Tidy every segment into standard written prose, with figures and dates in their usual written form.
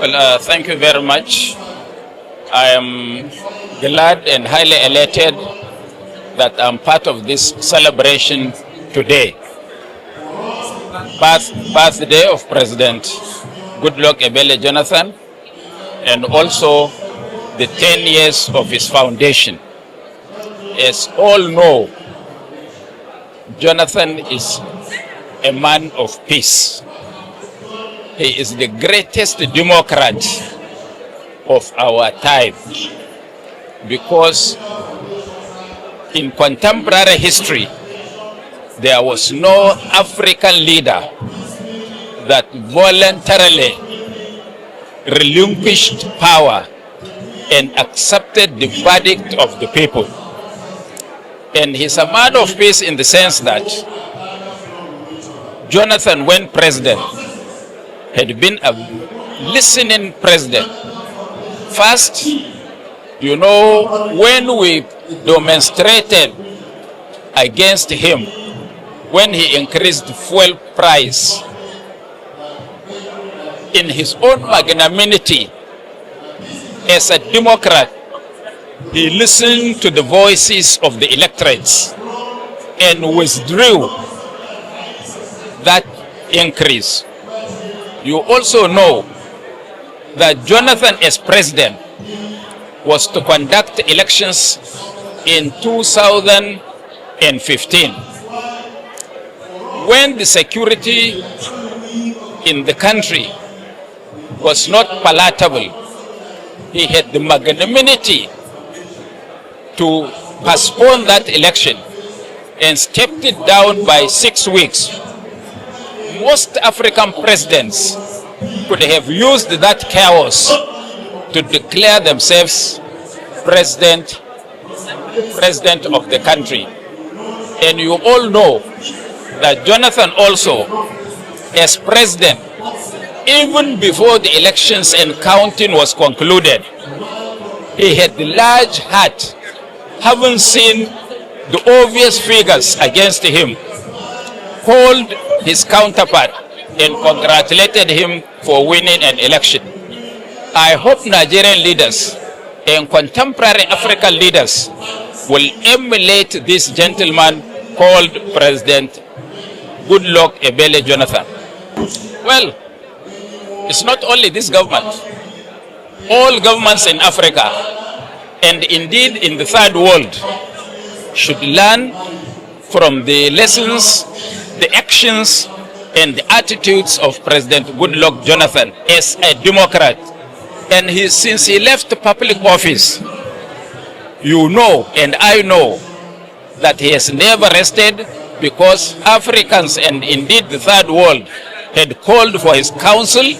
Well, thank you very much. I am glad and highly elated that I'm part of this celebration today. Birthday of President Goodluck Ebele Jonathan, and also the 10 years of his foundation. As all know, Jonathan is a man of peace. He is the greatest democrat of our time, because in contemporary history, there was no African leader that voluntarily relinquished power and accepted the verdict of the people. And he's a man of peace in the sense that Jonathan, when president, had been a listening president. First, you know, when we demonstrated against him, when he increased fuel price, in his own magnanimity as a Democrat, he listened to the voices of the electorates and withdrew that increase. You also know that Jonathan, as president, was to conduct elections in 2015. When the security in the country was not palatable, he had the magnanimity to postpone that election and stepped it down by 6 weeks. Most African presidents could have used that chaos to declare themselves president of the country. And you all know that Jonathan also, as president, even before the elections and counting was concluded, he had the large heart, having seen the obvious figures against him, called his counterpart and congratulated him for winning an election. I hope Nigerian leaders and contemporary African leaders will emulate this gentleman called President Goodluck Ebele Jonathan. Well, it's not only this government. All governments in Africa, and indeed in the third world, should learn from the lessons, the actions, and the attitudes of President Goodluck Jonathan as a Democrat. And since he left public office, you know and I know that he has never rested, because Africans and indeed the third world had called for his counsel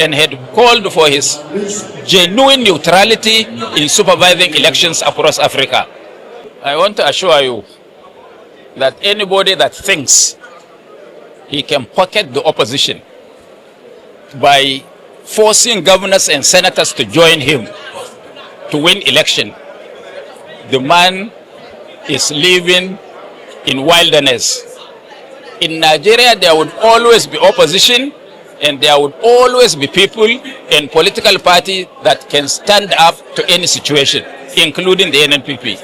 and had called for his genuine neutrality in supervising elections across Africa. I want to assure you that anybody that thinks he can pocket the opposition by forcing governors and senators to join him to win election, the man is living in wilderness. In Nigeria, there would always be opposition, and there would always be people and political parties that can stand up to any situation, including the NNPP.